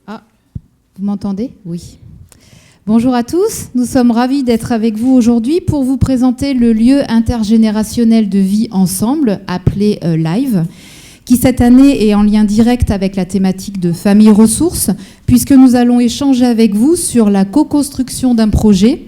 Ah, vous m'entendez? Oui. Bonjour à tous, nous sommes ravis d'être avec vous aujourd'hui pour vous présenter le lieu intergénérationnel de vie ensemble, appelé Live, qui cette année est en lien direct avec la thématique de famille ressources, puisque nous allons échanger avec vous sur la co-construction d'un projet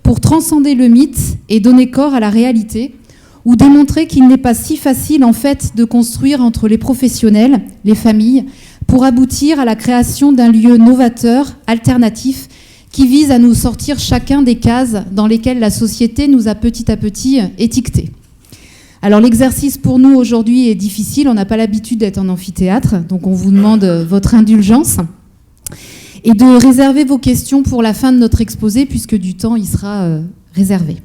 pour transcender le mythe et donner corps à la réalité, ou démontrer qu'il n'est pas si facile en fait de construire entre les professionnels, les familles, pour aboutir à la création d'un lieu novateur, alternatif, qui vise à nous sortir chacun des cases dans lesquelles la société nous a petit à petit étiquetés. Alors l'exercice pour nous aujourd'hui est difficile, on n'a pas l'habitude d'être en amphithéâtre, donc on vous demande votre indulgence et de réserver vos questions pour la fin de notre exposé, puisque du temps y sera réservé.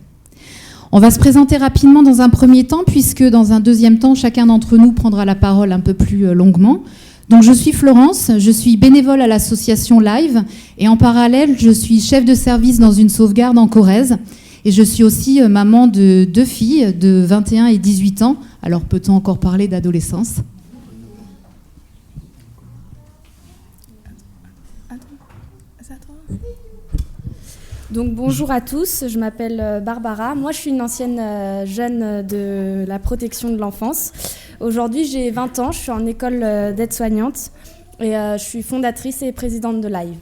On va se présenter rapidement dans un premier temps, puisque dans un deuxième temps, chacun d'entre nous prendra la parole un peu plus longuement. Donc je suis Florence, je suis bénévole à l'association Live et en parallèle, je suis chef de service dans une sauvegarde en Corrèze et je suis aussi maman de 2 filles de 21 et 18 ans. Alors peut-on encore parler d'adolescence ? Donc bonjour à tous, je m'appelle Barbara. Moi je suis une ancienne jeune de la protection de l'enfance. Aujourd'hui j'ai 20 ans, je suis en école d'aide-soignante et je suis fondatrice et présidente de Live.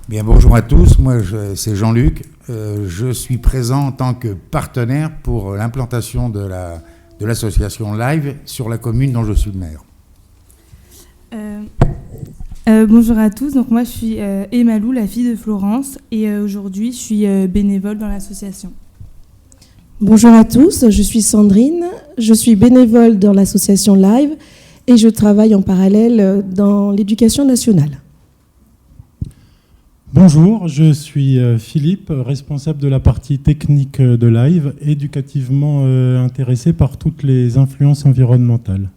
Bien, bonjour à tous, moi c'est Jean-Luc. Je suis présent en tant que partenaire pour l'implantation de l'association Live sur la commune dont je suis le maire. Bonjour à tous, donc moi je suis Emalou, la fille de Florence, et aujourd'hui je suis bénévole dans l'association. Bonjour à tous, je suis Sandrine, je suis bénévole dans l'association Live et je travaille en parallèle dans l'éducation nationale. Bonjour, je suis Philippe, responsable de la partie technique de Live, éducativement intéressé par toutes les influences environnementales.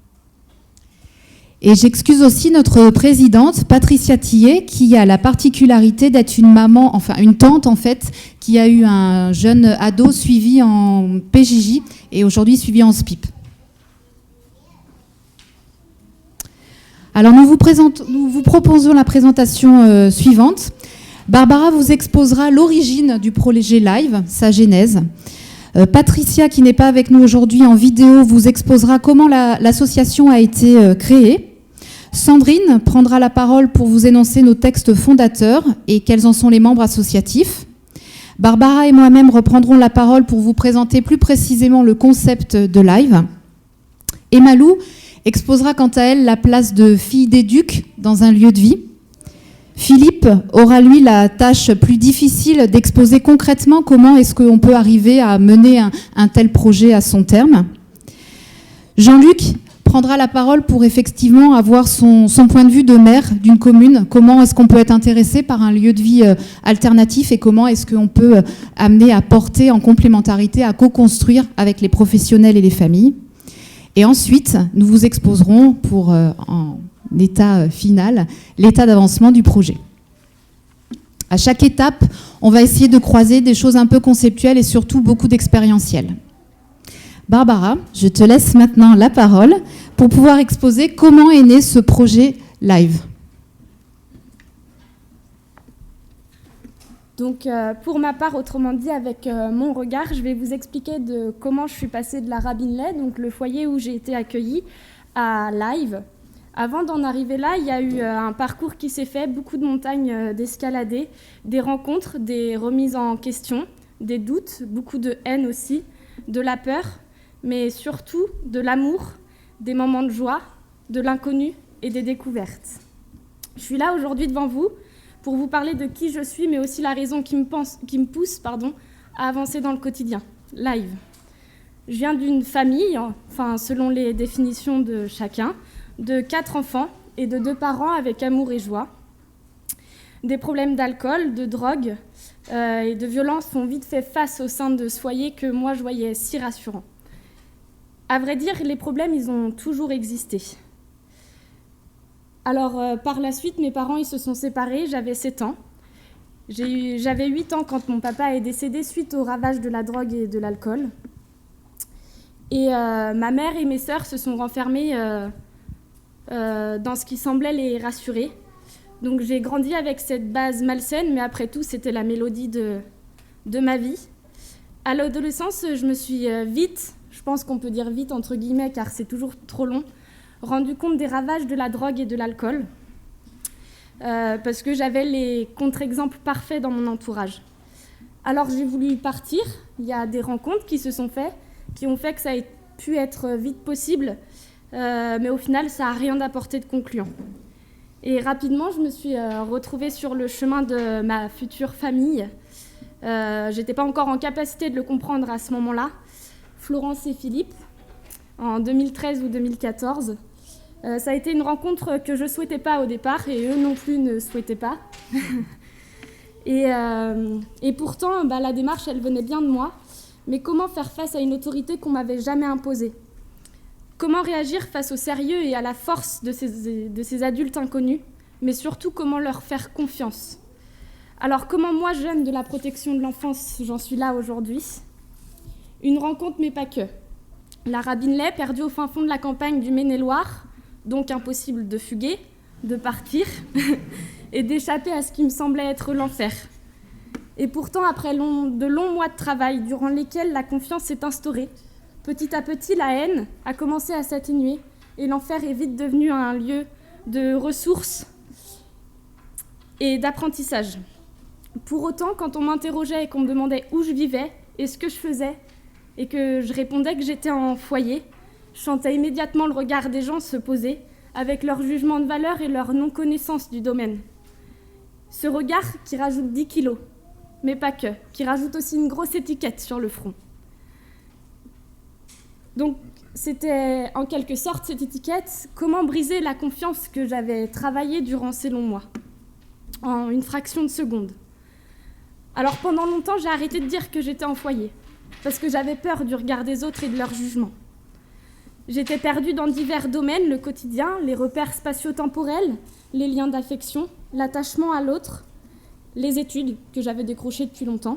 Et j'excuse aussi notre présidente, Patricia Tillet, qui a la particularité d'être une maman, enfin une tante en fait, qui a eu un jeune ado suivi en PJJ et aujourd'hui suivi en SPIP. Alors nous vous proposons la présentation suivante. Barbara vous exposera l'origine du projet Live, sa genèse. Patricia, qui n'est pas avec nous aujourd'hui en vidéo, vous exposera comment l'association a été créée. Sandrine prendra la parole pour vous énoncer nos textes fondateurs et quels en sont les membres associatifs. Barbara et moi-même reprendrons la parole pour vous présenter plus précisément le concept de Live. Emalou exposera quant à elle la place de fille d'éduc dans un lieu de vie. Philippe aura, lui, la tâche plus difficile d'exposer concrètement comment est-ce qu'on peut arriver à mener un tel projet à son terme. Jean-Luc prendra la parole pour effectivement avoir son point de vue de maire d'une commune. Comment est-ce qu'on peut être intéressé par un lieu de vie alternatif et comment est-ce qu'on peut amener à porter en complémentarité, à co-construire avec les professionnels et les familles. Et ensuite, nous vous exposerons pour en état final, l'état d'avancement du projet. À chaque étape, on va essayer de croiser des choses un peu conceptuelles et surtout beaucoup d'expérientielles. Barbara, je te laisse maintenant la parole pour pouvoir exposer comment est né ce projet Live. Donc pour ma part, autrement dit, avec mon regard, je vais vous expliquer de comment je suis passée de la Rabine-Lay, donc le foyer où j'ai été accueillie, à Live. Avant d'en arriver là, il y a eu un parcours qui s'est fait, beaucoup de montagnes d'escalader, des rencontres, des remises en question, des doutes, beaucoup de haine aussi, de la peur, mais surtout de l'amour, des moments de joie, de l'inconnu et des découvertes. Je suis là aujourd'hui devant vous pour vous parler de qui je suis, mais aussi la raison qui me pousse à avancer dans le quotidien, Live. Je viens d'une famille, enfin selon les définitions de chacun, de 4 enfants et de 2 parents avec amour et joie. Des problèmes d'alcool, de drogue et de violence sont vite fait face au sein de ce foyer que moi je voyais si rassurant. À vrai dire, les problèmes, ils ont toujours existé. Alors, par la suite, mes parents, ils se sont séparés, j'avais 7 ans. J'avais 8 ans quand mon papa est décédé suite au ravage de la drogue et de l'alcool. Et ma mère et mes sœurs se sont renfermées dans ce qui semblait les rassurer. Donc j'ai grandi avec cette base malsaine, mais après tout, c'était la mélodie de ma vie. À l'adolescence, je me suis vite, je pense qu'on peut dire vite entre guillemets, car c'est toujours trop long, rendu compte des ravages de la drogue et de l'alcool, parce que j'avais les contre-exemples parfaits dans mon entourage. Alors j'ai voulu partir, il y a des rencontres qui se sont faites, qui ont fait que ça ait pu être vite possible, mais au final, ça n'a rien apporté de concluant. Et rapidement, je me suis retrouvée sur le chemin de ma future famille. Je n'étais pas encore en capacité de le comprendre à ce moment-là. Florence et Philippe, en 2013 ou 2014. Ça a été une rencontre que je ne souhaitais pas au départ, et eux non plus ne souhaitaient pas. Et pourtant, la démarche, elle venait bien de moi. Mais comment faire face à une autorité qu'on ne m'avait jamais imposée ? Comment réagir face au sérieux et à la force de ces adultes inconnus, mais surtout comment leur faire confiance ? Alors comment moi, jeune de la protection de l'enfance, j'en suis là aujourd'hui ? Une rencontre, mais pas que. La Rabine-Lay, perdue au fin fond de la campagne du Maine-et-Loire, donc impossible de fuguer, de partir et d'échapper à ce qui me semblait être l'enfer. Et pourtant, après de longs mois de travail durant lesquels la confiance s'est instaurée, petit à petit, la haine a commencé à s'atténuer et l'enfer est vite devenu un lieu de ressources et d'apprentissage. Pour autant, quand on m'interrogeait et qu'on me demandait où je vivais et ce que je faisais et que je répondais que j'étais en foyer, je sentais immédiatement le regard des gens se poser avec leur jugement de valeur et leur non-connaissance du domaine. Ce regard qui rajoute 10 kilos, mais pas que, qui rajoute aussi une grosse étiquette sur le front. Donc, c'était en quelque sorte cette étiquette, comment briser la confiance que j'avais travaillée durant ces longs mois, en une fraction de seconde. Alors pendant longtemps, j'ai arrêté de dire que j'étais en foyer, parce que j'avais peur du regard des autres et de leur jugement. J'étais perdue dans divers domaines, le quotidien, les repères spatio-temporels, les liens d'affection, l'attachement à l'autre, les études que j'avais décrochées depuis longtemps.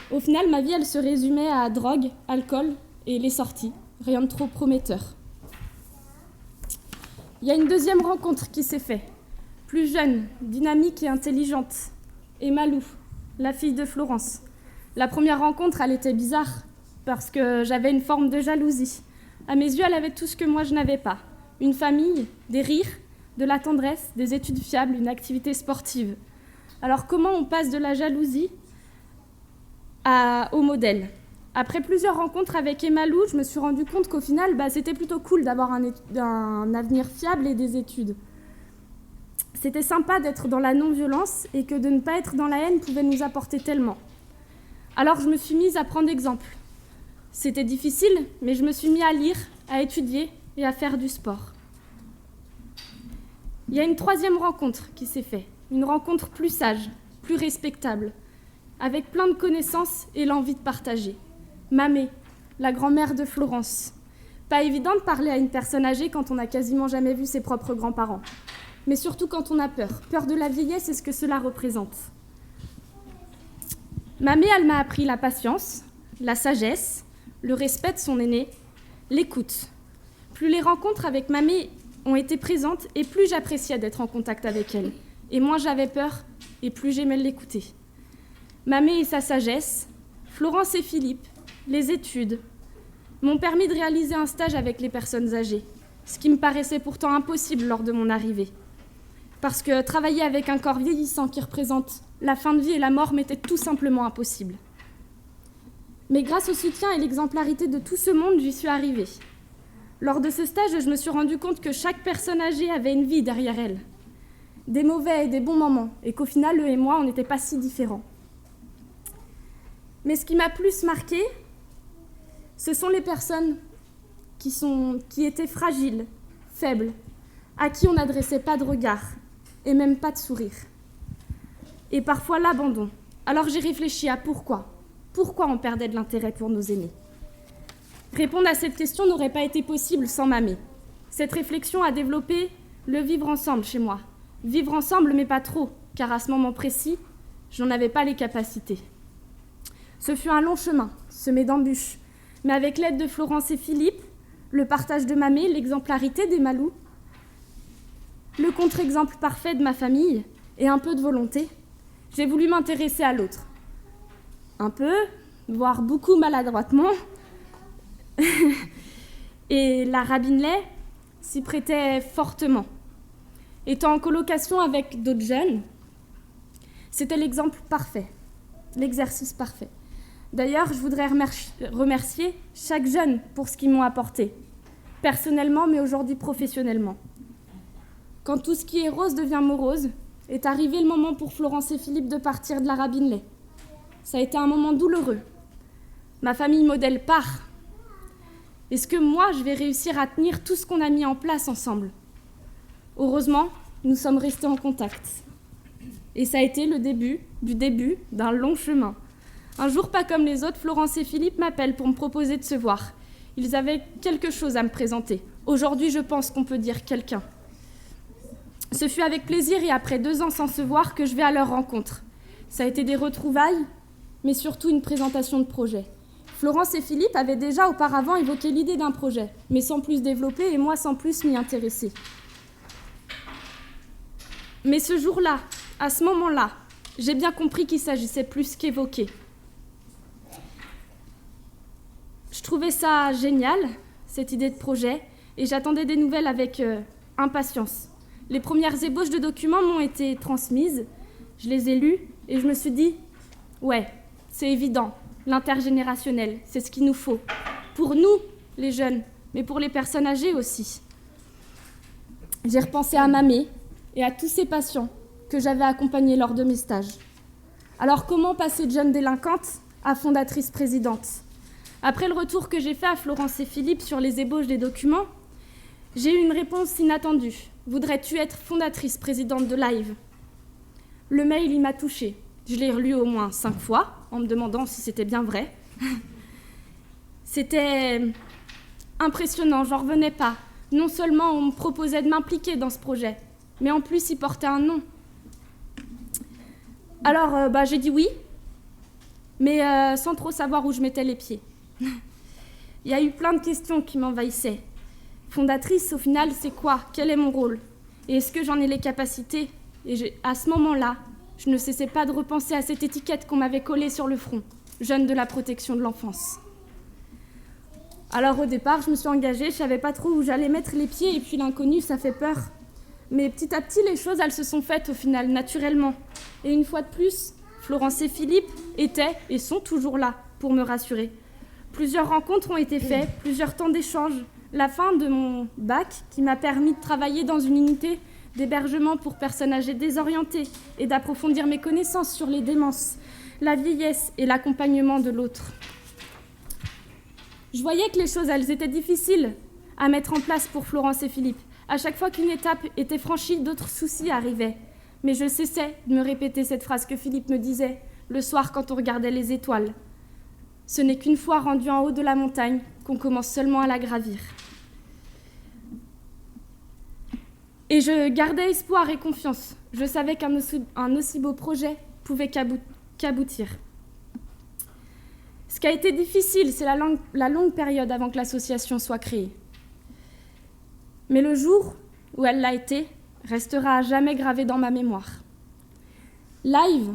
Au final, ma vie, elle se résumait à drogue, alcool et les sorties. Rien de trop prometteur. Il y a une deuxième rencontre qui s'est faite. Plus jeune, dynamique et intelligente. Emma Lou, la fille de Florence. La première rencontre, elle était bizarre, parce que j'avais une forme de jalousie. À mes yeux, elle avait tout ce que moi, je n'avais pas. Une famille, des rires, de la tendresse, des études fiables, une activité sportive. Alors comment on passe de la jalousie au modèle ? Après plusieurs rencontres avec Emma Lou, je me suis rendu compte qu'au final, c'était plutôt cool d'avoir un avenir fiable et des études. C'était sympa d'être dans la non-violence et que de ne pas être dans la haine pouvait nous apporter tellement. Alors je me suis mise à prendre exemple. C'était difficile, mais je me suis mise à lire, à étudier et à faire du sport. Il y a une troisième rencontre qui s'est faite, une rencontre plus sage, plus respectable, avec plein de connaissances et l'envie de partager. Mamé, la grand-mère de Florence. Pas évident de parler à une personne âgée quand on n'a quasiment jamais vu ses propres grands-parents. Mais surtout quand on a peur. Peur de la vieillesse et ce que cela représente. Mamé, elle m'a appris la patience, la sagesse, le respect de son aîné, l'écoute. Plus les rencontres avec Mamé ont été présentes et plus j'appréciais d'être en contact avec elle. Et moins j'avais peur et plus j'aimais l'écouter. Mamé et sa sagesse, Florence et Philippe, les études, m'ont permis de réaliser un stage avec les personnes âgées, ce qui me paraissait pourtant impossible lors de mon arrivée. Parce que travailler avec un corps vieillissant qui représente la fin de vie et la mort m'était tout simplement impossible. Mais grâce au soutien et l'exemplarité de tout ce monde, j'y suis arrivée. Lors de ce stage, je me suis rendu compte que chaque personne âgée avait une vie derrière elle. Des mauvais et des bons moments, et qu'au final, eux et moi, on n'était pas si différents. Mais ce qui m'a plus marquée, ce sont les personnes qui étaient fragiles, faibles, à qui on n'adressait pas de regard, et même pas de sourire. Et parfois l'abandon. Alors j'ai réfléchi à pourquoi. Pourquoi on perdait de l'intérêt pour nos aînés ? Répondre à cette question n'aurait pas été possible sans Mamé. Cette réflexion a développé le vivre ensemble chez moi. Vivre ensemble, mais pas trop, car à ce moment précis, je n'en avais pas les capacités. Ce fut un long chemin, semé d'embûches, mais avec l'aide de Florence et Philippe, le partage de ma mère, l'exemplarité d'Emma Lou, le contre-exemple parfait de ma famille et un peu de volonté, j'ai voulu m'intéresser à l'autre. Un peu, voire beaucoup maladroitement. Et la Rabine-Lay s'y prêtait fortement. Étant en colocation avec d'autres jeunes, c'était l'exemple parfait, l'exercice parfait. D'ailleurs, je voudrais remercier chaque jeune pour ce qu'ils m'ont apporté, personnellement, mais aujourd'hui professionnellement. Quand tout ce qui est rose devient morose, est arrivé le moment pour Florence et Philippe de partir de la Rabine-Lay. Ça a été un moment douloureux. Ma famille modèle part. Est-ce que moi, je vais réussir à tenir tout ce qu'on a mis en place ensemble? Heureusement, nous sommes restés en contact. Et ça a été le début d'un long chemin. Un jour, pas comme les autres, Florence et Philippe m'appellent pour me proposer de se voir. Ils avaient quelque chose à me présenter. Aujourd'hui, je pense qu'on peut dire quelqu'un. Ce fut avec plaisir et après 2 ans sans se voir que je vais à leur rencontre. Ça a été des retrouvailles, mais surtout une présentation de projet. Florence et Philippe avaient déjà auparavant évoqué l'idée d'un projet, mais sans plus développer et moi sans plus m'y intéresser. Mais ce jour-là, à ce moment-là, j'ai bien compris qu'il s'agissait plus qu'évoquer. Je trouvais ça génial, cette idée de projet, et j'attendais des nouvelles avec impatience. Les premières ébauches de documents m'ont été transmises, je les ai lues et je me suis dit « Ouais, c'est évident, l'intergénérationnel, c'est ce qu'il nous faut. Pour nous, les jeunes, mais pour les personnes âgées aussi. » J'ai repensé à Mamé et à tous ces patients que j'avais accompagnés lors de mes stages. Alors comment passer de jeune délinquante à fondatrice présidente? Après le retour que j'ai fait à Florence et Philippe sur les ébauches des documents, j'ai eu une réponse inattendue. Voudrais-tu être fondatrice présidente de Live? Le mail, il m'a touchée. Je l'ai relu au moins 5 fois, en me demandant si c'était bien vrai. C'était impressionnant, j'en revenais pas. Non seulement on me proposait de m'impliquer dans ce projet, mais en plus il portait un nom. Alors j'ai dit oui, mais sans trop savoir où je mettais les pieds. Il y a eu plein de questions qui m'envahissaient. Fondatrice, au final, c'est quoi? Quel est mon rôle? Et est-ce que j'en ai les capacités? Et à ce moment-là, je ne cessais pas de repenser à cette étiquette qu'on m'avait collée sur le front, jeune de la protection de l'enfance. Alors au départ, je me suis engagée, je ne savais pas trop où j'allais mettre les pieds, et puis l'inconnu, ça fait peur. Mais petit à petit, les choses, elles se sont faites au final, naturellement. Et une fois de plus, Florence et Philippe étaient et sont toujours là pour me rassurer. Plusieurs rencontres ont été faites, plusieurs temps d'échange. La fin de mon bac qui m'a permis de travailler dans une unité d'hébergement pour personnes âgées désorientées et d'approfondir mes connaissances sur les démences, la vieillesse et l'accompagnement de l'autre. Je voyais que les choses, elles étaient difficiles à mettre en place pour Florence et Philippe. À chaque fois qu'une étape était franchie, d'autres soucis arrivaient. Mais je cessais de me répéter cette phrase que Philippe me disait le soir quand on regardait les étoiles. Ce n'est qu'une fois rendu en haut de la montagne qu'on commence seulement à la gravir. Et je gardais espoir et confiance. Je savais qu'un aussi beau projet pouvait qu'aboutir. Ce qui a été difficile, c'est la longue période avant que l'association soit créée. Mais le jour où elle l'a été restera à jamais gravé dans ma mémoire. Live.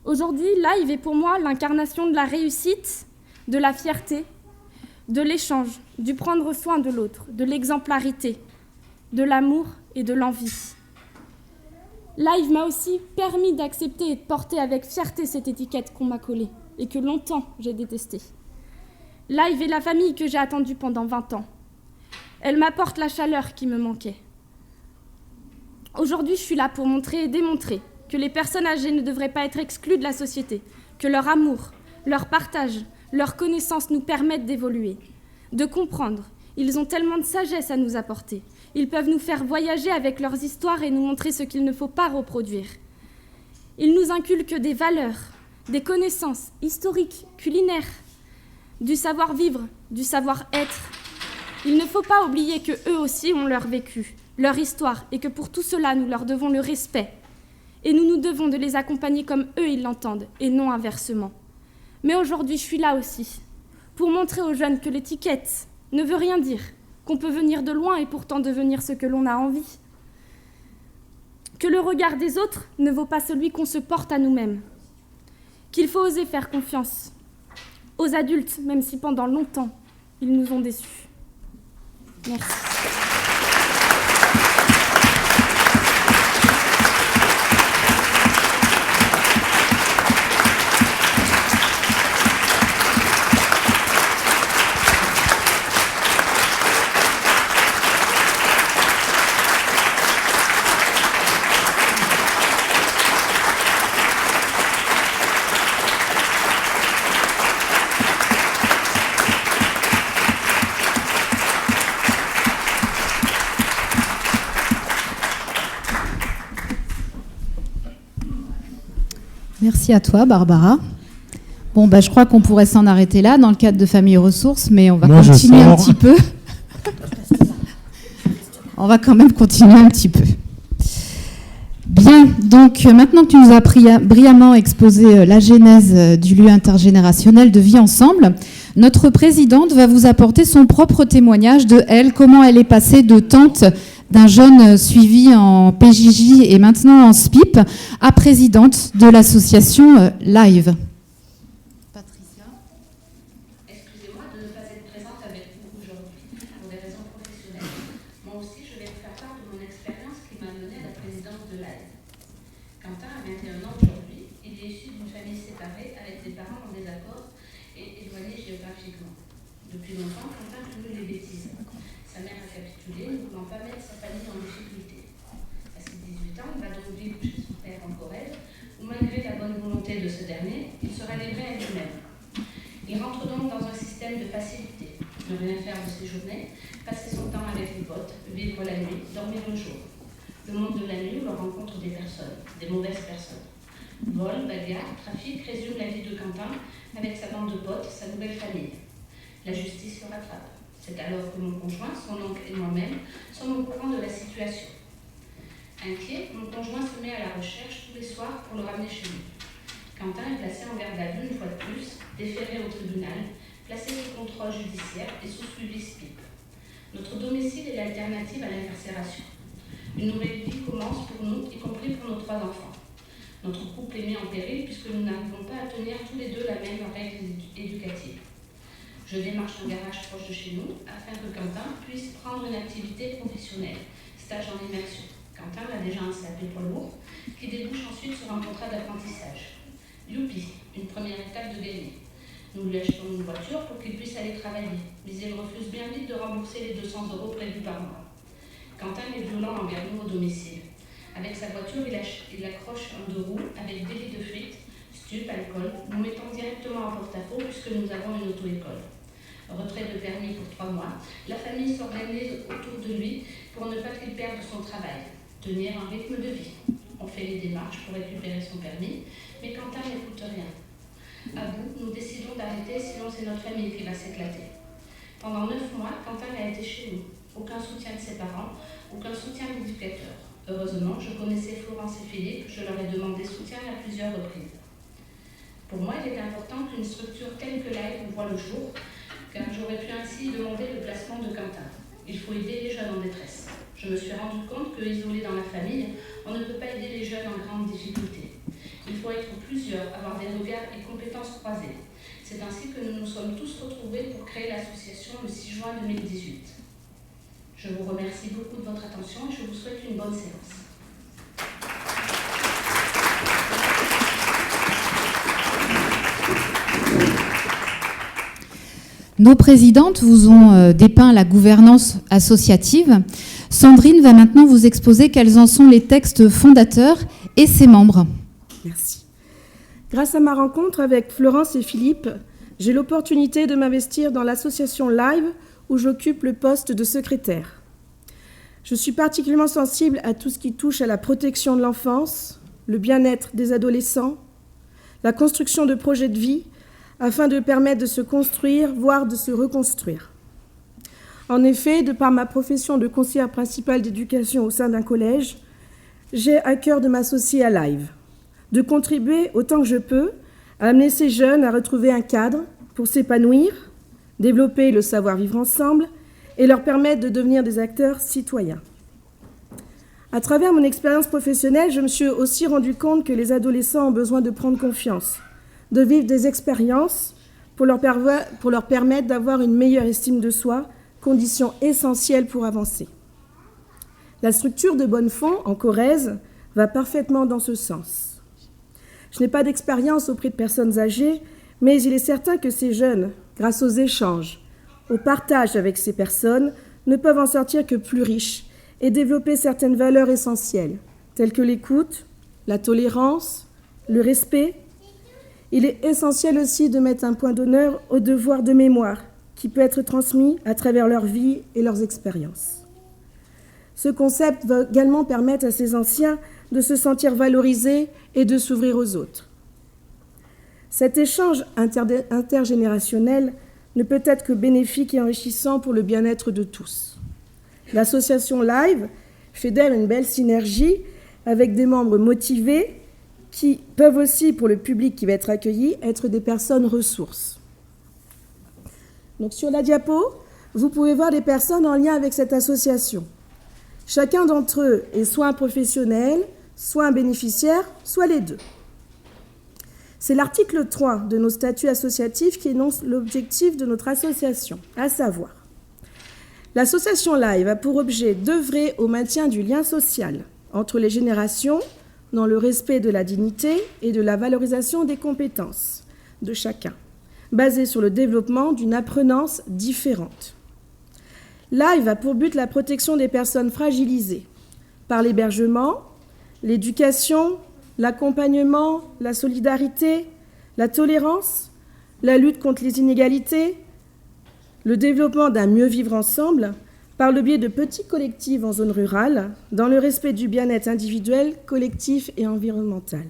Aujourd'hui, Live est pour moi l'incarnation de la réussite, de la fierté, de l'échange, du prendre soin de l'autre, de l'exemplarité, de l'amour et de l'envie. Live m'a aussi permis d'accepter et de porter avec fierté cette étiquette qu'on m'a collée et que longtemps j'ai détestée. Live est la famille que j'ai attendue pendant 20 ans. Elle m'apporte la chaleur qui me manquait. Aujourd'hui, je suis là pour montrer et démontrer que les personnes âgées ne devraient pas être exclues de la société, que leur amour, leur partage, leur connaissance nous permettent d'évoluer, de comprendre. Ils ont tellement de sagesse à nous apporter. Ils peuvent nous faire voyager avec leurs histoires et nous montrer ce qu'il ne faut pas reproduire. Ils nous inculquent des valeurs, des connaissances historiques, culinaires, du savoir-vivre, du savoir-être. Il ne faut pas oublier qu'eux aussi ont leur vécu, leur histoire, et que pour tout cela, nous leur devons le respect. Et nous nous devons de les accompagner comme eux ils l'entendent, et non inversement. Mais aujourd'hui, je suis là aussi, pour montrer aux jeunes que l'étiquette ne veut rien dire, qu'on peut venir de loin et pourtant devenir ce que l'on a envie. Que le regard des autres ne vaut pas celui qu'on se porte à nous-mêmes. Qu'il faut oser faire confiance aux adultes, même si pendant longtemps, ils nous ont déçus. Merci. Merci à toi, Barbara. Bon, je crois qu'on pourrait s'en arrêter là dans le cadre de Famille Ressources, mais on va continuer un petit peu. On va quand même continuer un petit peu. Bien, donc maintenant que tu nous as brillamment exposé la genèse du lieu intergénérationnel de vie ensemble, notre présidente va vous apporter son propre témoignage de elle, comment elle est passée de tante d'un jeune suivi en PJJ et maintenant en SPIP à présidente de l'association Live. Patricia. Excusez-moi de ne pas être présente avec vous aujourd'hui pour des raisons professionnelles. Moi aussi, je vais vous faire part de mon expérience qui m'a menée à la présidence de Live. Quentin a 21 ans aujourd'hui. Il est issu d'une famille séparée avec des parents en désaccord et éloignés géographiquement. Depuis longtemps, Quentin cumule les bêtises. Sa mère a capitulé, ne voulant pas mettre sa famille en difficulté. À ses 18 ans, il va donc vivre chez son père en Corrèze, où malgré la bonne volonté de ce dernier, il sera livré à lui-même. Il rentre donc dans un système de facilité, ne rien faire de ses journées, passer son temps avec les potes, vivre la nuit, dormir le jour. Le monde de la nuit où l'on rencontre des personnes, des mauvaises personnes. Vol, bagarre, trafic résume la vie de Quentin avec sa bande de potes, sa nouvelle famille. La justice le rattrape. C'est alors que mon conjoint, son oncle et moi-même sommes au courant de la situation. Inquiet, mon conjoint se met à la recherche tous les soirs pour le ramener chez lui. Quentin est placé en garde à vue une fois de plus, déféré au tribunal, placé sous contrôle judiciaire et sous suivi SPIP. Notre domicile est l'alternative à l'incarcération. Une nouvelle vie commence pour nous, y compris pour nos 3 enfants. Notre couple est mis en péril puisque nous n'arrivons pas à tenir tous les deux la même règle éducative. Je démarche un garage proche de chez nous afin que Quentin puisse prendre une activité professionnelle, stage en immersion. Quentin a déjà un CAP poids lourd qui débouche ensuite sur un contrat d'apprentissage. Youpi, une première étape de gagner. Nous lui achetons une voiture pour qu'il puisse aller travailler, mais il refuse bien vite de rembourser les 200 € prévus par mois. Quentin est violent envers nous au domicile. Avec sa voiture, il accroche un 2 roues avec délit de fuite, stup, alcool, nous mettons directement en porte-à-faux puisque nous avons une auto-école. Retrait de permis pour 3 mois, la famille s'organise autour de lui pour ne pas qu'il perde son travail, tenir un rythme de vie. On fait les démarches pour récupérer son permis, mais Quentin n'écoute rien. À bout, nous décidons d'arrêter, sinon c'est notre famille qui va s'éclater. Pendant 9 mois, Quentin a été chez nous. Aucun soutien de ses parents, aucun soutien d'éducateur. Heureusement, je connaissais Florence et Philippe, je leur ai demandé soutien à plusieurs reprises. Pour moi, il est important qu'une structure telle que Live voit le jour, car j'aurais pu ainsi demander le placement de Quentin. Il faut aider les jeunes en détresse. Je me suis rendu compte que, isolé dans la famille, on ne peut pas aider les jeunes en grande difficulté. Il faut être plusieurs, avoir des regards et compétences croisées. C'est ainsi que nous nous sommes tous retrouvés pour créer l'association le 6 juin 2018. Je vous remercie beaucoup de votre attention et je vous souhaite une bonne séance. Nos présidentes vous ont dépeint la gouvernance associative. Sandrine va maintenant vous exposer quels en sont les textes fondateurs et ses membres. Merci. Grâce à ma rencontre avec Florence et Philippe, j'ai l'opportunité de m'investir dans l'association Live où j'occupe le poste de secrétaire. Je suis particulièrement sensible à tout ce qui touche à la protection de l'enfance, le bien-être des adolescents, la construction de projets de vie, afin de permettre de se construire, voire de se reconstruire. En effet, de par ma profession de conseillère principale d'éducation au sein d'un collège, j'ai à cœur de m'associer à Live, de contribuer autant que je peux à amener ces jeunes à retrouver un cadre pour s'épanouir, développer le savoir-vivre ensemble et leur permettre de devenir des acteurs citoyens. À travers mon expérience professionnelle, je me suis aussi rendu compte que les adolescents ont besoin de prendre confiance, de vivre des expériences pour leur permettre d'avoir une meilleure estime de soi, condition essentielle pour avancer. La structure de Bonnefond, en Corrèze, va parfaitement dans ce sens. Je n'ai pas d'expérience auprès de personnes âgées, mais il est certain que ces jeunes, grâce aux échanges, au partage avec ces personnes, ne peuvent en sortir que plus riches et développer certaines valeurs essentielles, telles que l'écoute, la tolérance, le respect. Il est essentiel aussi de mettre un point d'honneur au devoir de mémoire qui peut être transmis à travers leur vie et leurs expériences. Ce concept va également permettre à ces anciens de se sentir valorisés et de s'ouvrir aux autres. Cet échange intergénérationnel ne peut être que bénéfique et enrichissant pour le bien-être de tous. L'association Live fédère une belle synergie avec des membres motivés qui peuvent aussi, pour le public qui va être accueilli, être des personnes ressources. Donc sur la diapo, vous pouvez voir des personnes en lien avec cette association. Chacun d'entre eux est soit un professionnel, soit un bénéficiaire, soit les deux. C'est l'article 3 de nos statuts associatifs qui énonce l'objectif de notre association, à savoir: l'association Live a pour objet d'œuvrer au maintien du lien social entre les générations dans le respect de la dignité et de la valorisation des compétences de chacun, basé sur le développement d'une apprenance différente. Live a pour but la protection des personnes fragilisées par l'hébergement, l'éducation, l'accompagnement, la solidarité, la tolérance, la lutte contre les inégalités, le développement d'un mieux vivre ensemble par le biais de petits collectifs en zone rurale, dans le respect du bien-être individuel, collectif et environnemental.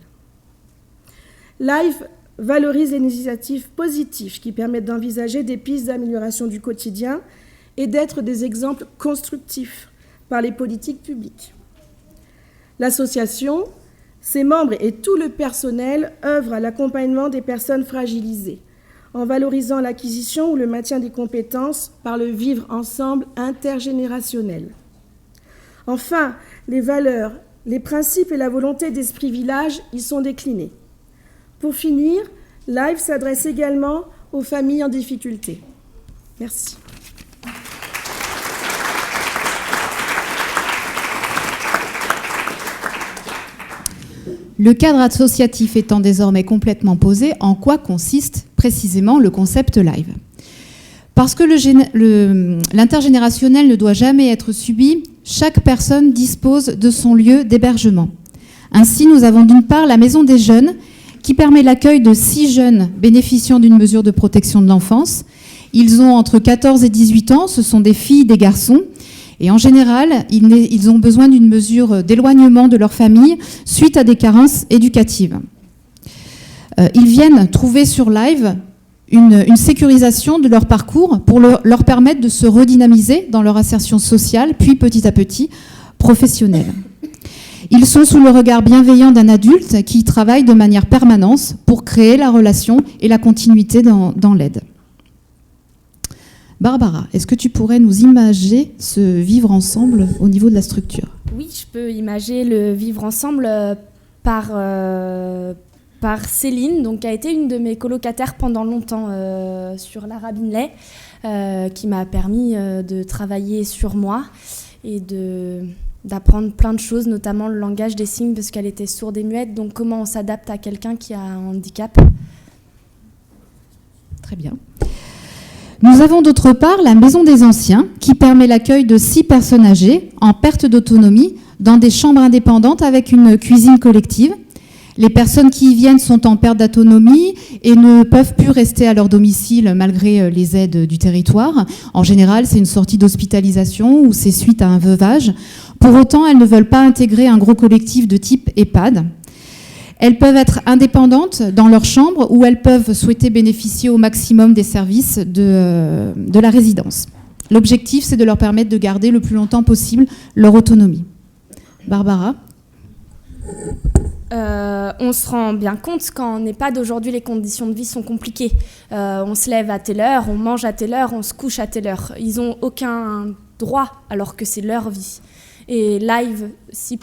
Live valorise les initiatives positives qui permettent d'envisager des pistes d'amélioration du quotidien et d'être des exemples constructifs par les politiques publiques. L'association, ses membres et tout le personnel œuvrent à l'accompagnement des personnes fragilisées, en valorisant l'acquisition ou le maintien des compétences par le vivre ensemble intergénérationnel. Enfin, les valeurs, les principes et la volonté d'esprit village y sont déclinés. Pour finir, Live s'adresse également aux familles en difficulté. Merci. Le cadre associatif étant désormais complètement posé, en quoi consiste précisément le concept Live ? Parce que l'intergénérationnel ne doit jamais être subi, chaque personne dispose de son lieu d'hébergement. Ainsi, nous avons d'une part la Maison des Jeunes, qui permet l'accueil de 6 jeunes bénéficiant d'une mesure de protection de l'enfance. Ils ont entre 14 et 18 ans, ce sont des filles, des garçons. Et en général, ils ont besoin d'une mesure d'éloignement de leur famille suite à des carences éducatives. Ils viennent trouver sur Live une sécurisation de leur parcours pour leur permettre de se redynamiser dans leur insertion sociale, puis petit à petit professionnelle. Ils sont sous le regard bienveillant d'un adulte qui travaille de manière permanente pour créer la relation et la continuité dans l'aide. Barbara, est-ce que tu pourrais nous imager ce vivre ensemble au niveau de la structure ? Oui, je peux imager le vivre ensemble par Céline, donc, qui a été une de mes colocataires pendant longtemps sur la Rabinlay, qui m'a permis de travailler sur moi et d'apprendre plein de choses, notamment le langage des signes, parce qu'elle était sourde et muette, donc comment on s'adapte à quelqu'un qui a un handicap. Très bien. Nous avons d'autre part la Maison des Anciens, qui permet l'accueil de 6 personnes âgées en perte d'autonomie dans des chambres indépendantes avec une cuisine collective. Les personnes qui y viennent sont en perte d'autonomie et ne peuvent plus rester à leur domicile malgré les aides du territoire. En général, c'est une sortie d'hospitalisation ou c'est suite à un veuvage. Pour autant, elles ne veulent pas intégrer un gros collectif de type EHPAD. Elles peuvent être indépendantes dans leur chambre ou elles peuvent souhaiter bénéficier au maximum des services de la résidence. L'objectif, c'est de leur permettre de garder le plus longtemps possible leur autonomie. Barbara ? on se rend bien compte qu'en EHPAD, aujourd'hui, les conditions de vie sont compliquées. On se lève à telle heure, on mange à telle heure, on se couche à telle heure. Ils n'ont aucun droit, alors que c'est leur vie. Et Live se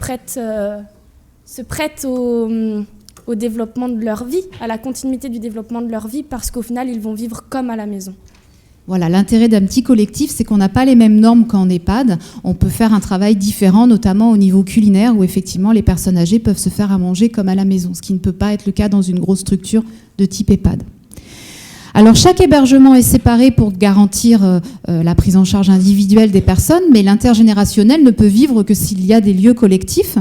prête au développement de leur vie, à la continuité du développement de leur vie, parce qu'au final, ils vont vivre comme à la maison. Voilà, l'intérêt d'un petit collectif, c'est qu'on n'a pas les mêmes normes qu'en EHPAD. On peut faire un travail différent, notamment au niveau culinaire, où effectivement les personnes âgées peuvent se faire à manger comme à la maison, ce qui ne peut pas être le cas dans une grosse structure de type EHPAD. Alors chaque hébergement est séparé pour garantir la prise en charge individuelle des personnes, mais l'intergénérationnel ne peut vivre que s'il y a des lieux collectifs.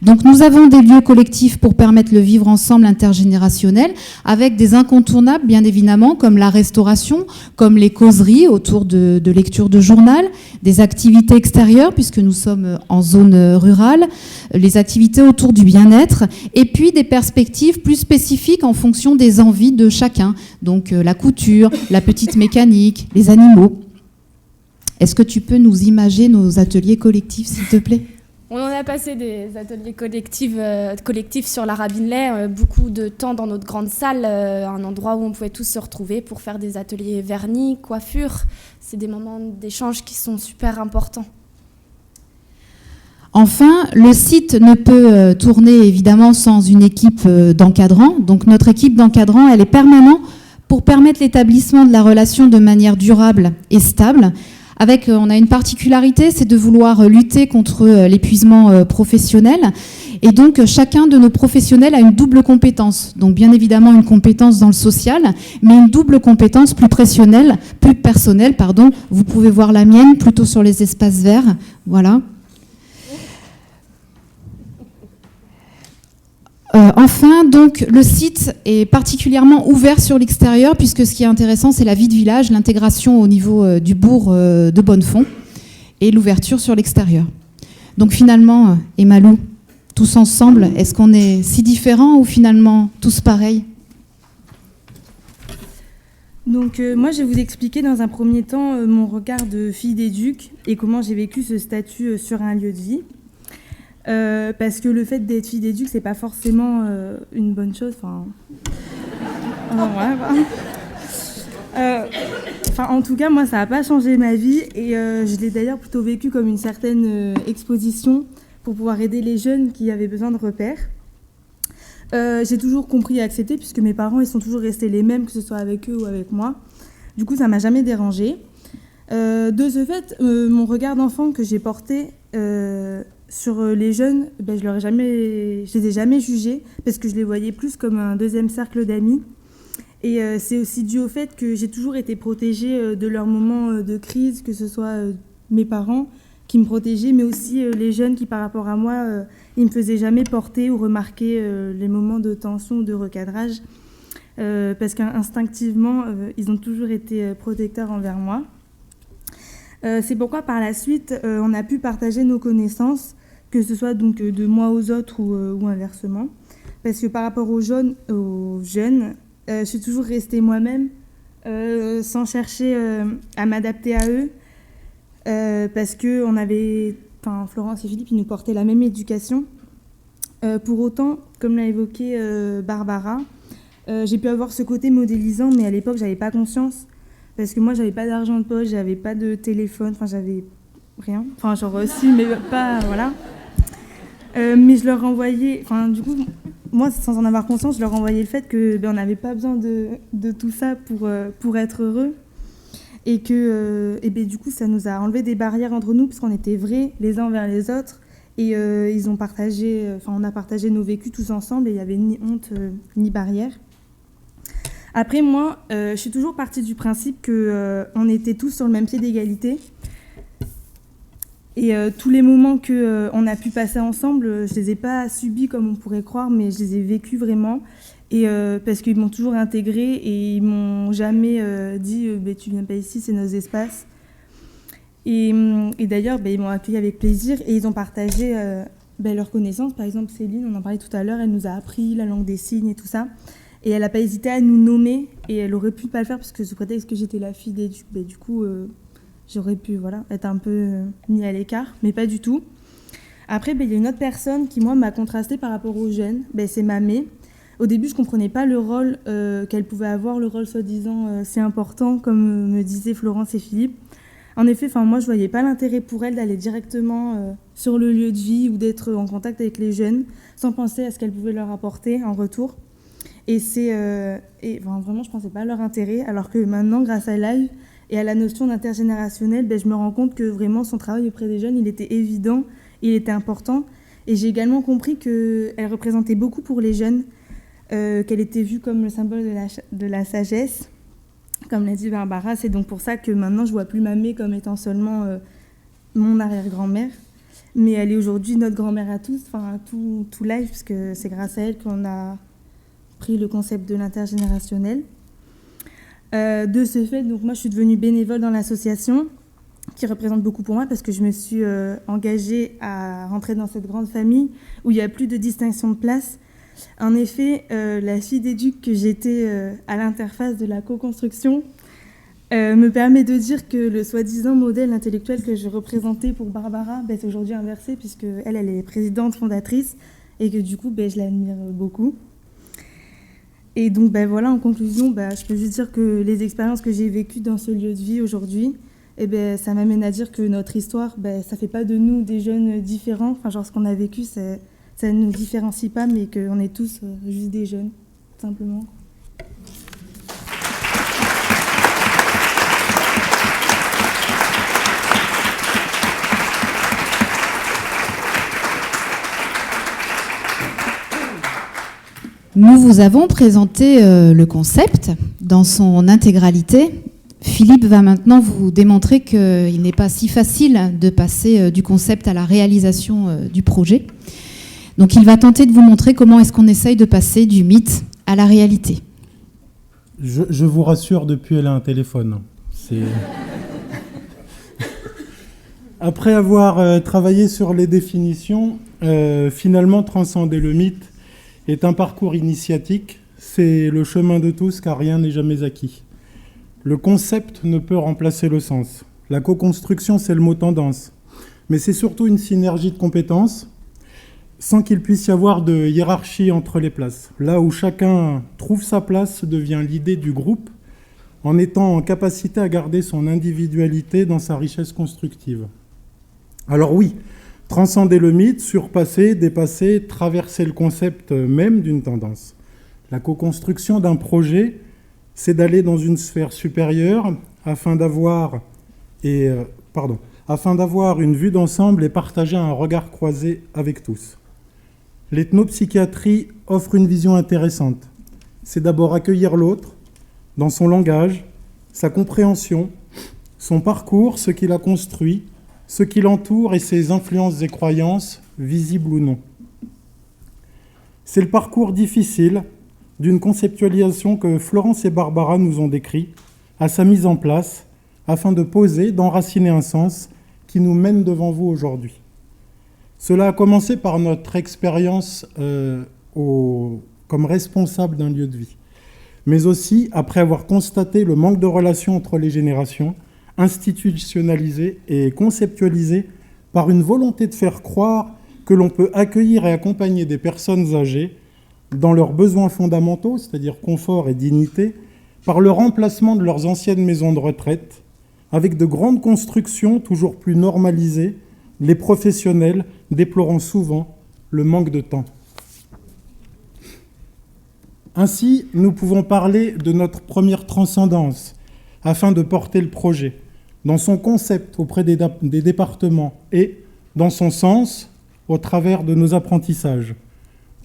Donc nous avons des lieux collectifs pour permettre le vivre ensemble intergénérationnel, avec des incontournables bien évidemment, comme la restauration, comme les causeries autour de lecture de journal, des activités extérieures puisque nous sommes en zone rurale, les activités autour du bien-être, et puis des perspectives plus spécifiques en fonction des envies de chacun. Donc la couture, la petite mécanique, les animaux. Est-ce que tu peux nous imager nos ateliers collectifs, s'il te plaît ? On en a passé des ateliers collectifs sur la Rabinlay, beaucoup de temps dans notre grande salle, un endroit où on pouvait tous se retrouver pour faire des ateliers vernis, coiffure. C'est des moments d'échange qui sont super importants. Enfin, le site ne peut tourner évidemment sans une équipe d'encadrants. Donc notre équipe d'encadrants, elle est permanente pour permettre l'établissement de la relation de manière durable et stable. On a une particularité, c'est de vouloir lutter contre l'épuisement professionnel. Et donc, chacun de nos professionnels a une double compétence. Donc, bien évidemment, une compétence dans le social, mais une double compétence plus personnelle. Vous pouvez voir la mienne, plutôt sur les espaces verts. Voilà. Enfin, donc, le site est particulièrement ouvert sur l'extérieur, puisque ce qui est intéressant, c'est la vie de village, l'intégration au niveau du bourg de Bonnefond et l'ouverture sur l'extérieur. Donc finalement, Emalou, tous ensemble, est-ce qu'on est si différents ou finalement tous pareils ? Donc moi, je vais vous expliquer dans un premier temps mon regard de fille d'éduc et comment j'ai vécu ce statut sur un lieu de vie. Parce que le fait d'être fille d'éduc, c'est pas forcément une bonne chose. En tout cas, moi, ça n'a pas changé ma vie et je l'ai d'ailleurs plutôt vécu comme une certaine exposition pour pouvoir aider les jeunes qui avaient besoin de repères. J'ai toujours compris et accepté puisque mes parents, ils sont toujours restés les mêmes, que ce soit avec eux ou avec moi. Du coup, ça m'a jamais dérangée. De ce fait, mon regard d'enfant que j'ai porté sur les jeunes, je les ai jamais jugés parce que je les voyais plus comme un deuxième cercle d'amis. Et c'est aussi dû au fait que j'ai toujours été protégée de leurs moments de crise, que ce soit mes parents qui me protégeaient, mais aussi les jeunes qui, par rapport à moi, ils me faisaient jamais porter ou remarquer les moments de tension ou de recadrage, parce qu'instinctivement, ils ont toujours été protecteurs envers moi. C'est pourquoi par la suite, on a pu partager nos connaissances, que ce soit donc de moi aux autres ou inversement. Parce que par rapport aux jeunes, je suis toujours restée moi-même, sans chercher à m'adapter à eux, parce que Florence et Philippe, ils nous portaient la même éducation. Pour autant, comme l'a évoqué Barbara, j'ai pu avoir ce côté modélisant, mais à l'époque, j'avais pas conscience. Parce que moi, j'avais pas d'argent de poche, j'avais pas de téléphone, j'avais rien. Si, mais pas, voilà. Mais je leur renvoyais, du coup, moi, sans en avoir conscience, je leur renvoyais le fait que on n'avait pas besoin de tout ça pour être heureux. Et que, du coup, ça nous a enlevé des barrières entre nous, parce qu'on était vrais les uns envers les autres. Et on a partagé nos vécus tous ensemble, et il n'y avait ni honte, ni barrière. Après, moi, je suis toujours partie du principe qu'on était tous sur le même pied d'égalité. Et tous les moments qu'on a pu passer ensemble, je ne les ai pas subis comme on pourrait croire, mais je les ai vécus vraiment. Et parce qu'ils m'ont toujours intégrée et ils ne m'ont jamais dit « tu ne viens pas ici, c'est nos espaces ». Et d'ailleurs, ils m'ont accueilli avec plaisir et ils ont partagé leurs connaissances. Par exemple, Céline, on en parlait tout à l'heure, elle nous a appris la langue des signes et tout ça. Et elle n'a pas hésité à nous nommer, et elle aurait pu pas le faire parce que sous prétexte que j'étais la fille d'éduc, du coup, j'aurais pu être un peu mis à l'écart, mais pas du tout. Après, il y a une autre personne qui, moi, m'a contrasté par rapport aux jeunes. C'est Mamé. Au début, je ne comprenais pas le rôle qu'elle pouvait avoir, le rôle soi-disant si important, comme me disaient Florence et Philippe. En effet, moi, je ne voyais pas l'intérêt pour elle d'aller directement sur le lieu de vie ou d'être en contact avec les jeunes, sans penser à ce qu'elle pouvait leur apporter en retour. Et vraiment, je ne pensais pas à leur intérêt, alors que maintenant, grâce à Live et à la notion d'intergénérationnel, je me rends compte que vraiment son travail auprès des jeunes, il était évident, il était important. Et j'ai également compris qu'elle représentait beaucoup pour les jeunes, qu'elle était vue comme le symbole de la sagesse, comme l'a dit Barbara. C'est donc pour ça que maintenant, je ne vois plus Mamé comme étant seulement mon arrière-grand-mère, mais elle est aujourd'hui notre grand-mère à tous, à tout Live, puisque c'est grâce à elle qu'on a pris le concept de l'intergénérationnel. De ce fait, donc moi, je suis devenue bénévole dans l'association, qui représente beaucoup pour moi, parce que je me suis engagée à rentrer dans cette grande famille où il n'y a plus de distinction de place. En effet, la fille d'éduc que j'étais à l'interface de la co-construction me permet de dire que le soi-disant modèle intellectuel que je représentais pour Barbara, c'est aujourd'hui inversé, puisqu'elle est présidente fondatrice, et que du coup, je l'admire beaucoup. Et donc, voilà, en conclusion, je peux juste dire que les expériences que j'ai vécues dans ce lieu de vie aujourd'hui, ça m'amène à dire que notre histoire, ça ne fait pas de nous des jeunes différents. Ce qu'on a vécu, ça ne nous différencie pas, mais qu'on est tous juste des jeunes, tout simplement. Nous vous avons présenté le concept dans son intégralité. Philippe va maintenant vous démontrer qu'il n'est pas si facile de passer du concept à la réalisation du projet. Donc il va tenter de vous montrer comment est-ce qu'on essaye de passer du mythe à la réalité. Je vous rassure, depuis elle a un téléphone. Après avoir travaillé sur les définitions, finalement transcender le mythe est un parcours initiatique. C'est le chemin de tous, car rien n'est jamais acquis. Le concept ne peut remplacer le sens. La co-construction, c'est le mot tendance. Mais c'est surtout une synergie de compétences, sans qu'il puisse y avoir de hiérarchie entre les places. Là où chacun trouve sa place devient l'idée du groupe, en étant en capacité à garder son individualité dans sa richesse constructive. Alors oui, transcender le mythe, surpasser, dépasser, traverser le concept même d'une tendance. La co-construction d'un projet, c'est d'aller dans une sphère supérieure afin d'avoir une vue d'ensemble et partager un regard croisé avec tous. L'ethnopsychiatrie offre une vision intéressante. C'est d'abord accueillir l'autre dans son langage, sa compréhension, son parcours, ce qu'il a construit, ce qui l'entoure et ses influences et croyances, visibles ou non. C'est le parcours difficile d'une conceptualisation que Florence et Barbara nous ont décrit à sa mise en place afin de poser, d'enraciner un sens qui nous mène devant vous aujourd'hui. Cela a commencé par notre expérience comme responsable d'un lieu de vie, mais aussi après avoir constaté le manque de relations entre les générations, institutionnalisé et conceptualisé par une volonté de faire croire que l'on peut accueillir et accompagner des personnes âgées dans leurs besoins fondamentaux, c'est-à-dire confort et dignité, par le remplacement de leurs anciennes maisons de retraite, avec de grandes constructions toujours plus normalisées, les professionnels déplorant souvent le manque de temps. Ainsi, nous pouvons parler de notre première transcendance afin de porter le projet dans son concept auprès des départements et dans son sens au travers de nos apprentissages.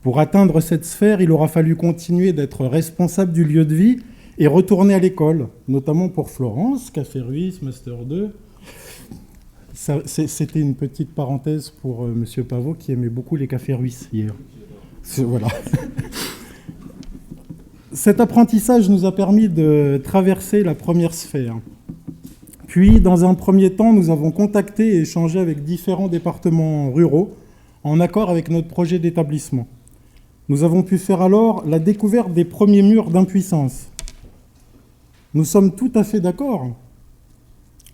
Pour atteindre cette sphère, il aura fallu continuer d'être responsable du lieu de vie et retourner à l'école, notamment pour Florence, Café Ruisse, Master 2. C'était une petite parenthèse pour M. Pavot qui aimait beaucoup les Cafés Ruisse hier. Voilà. Cet apprentissage nous a permis de traverser la première sphère. Puis, dans un premier temps, nous avons contacté et échangé avec différents départements ruraux en accord avec notre projet d'établissement. Nous avons pu faire alors la découverte des premiers murs d'impuissance. Nous sommes tout à fait d'accord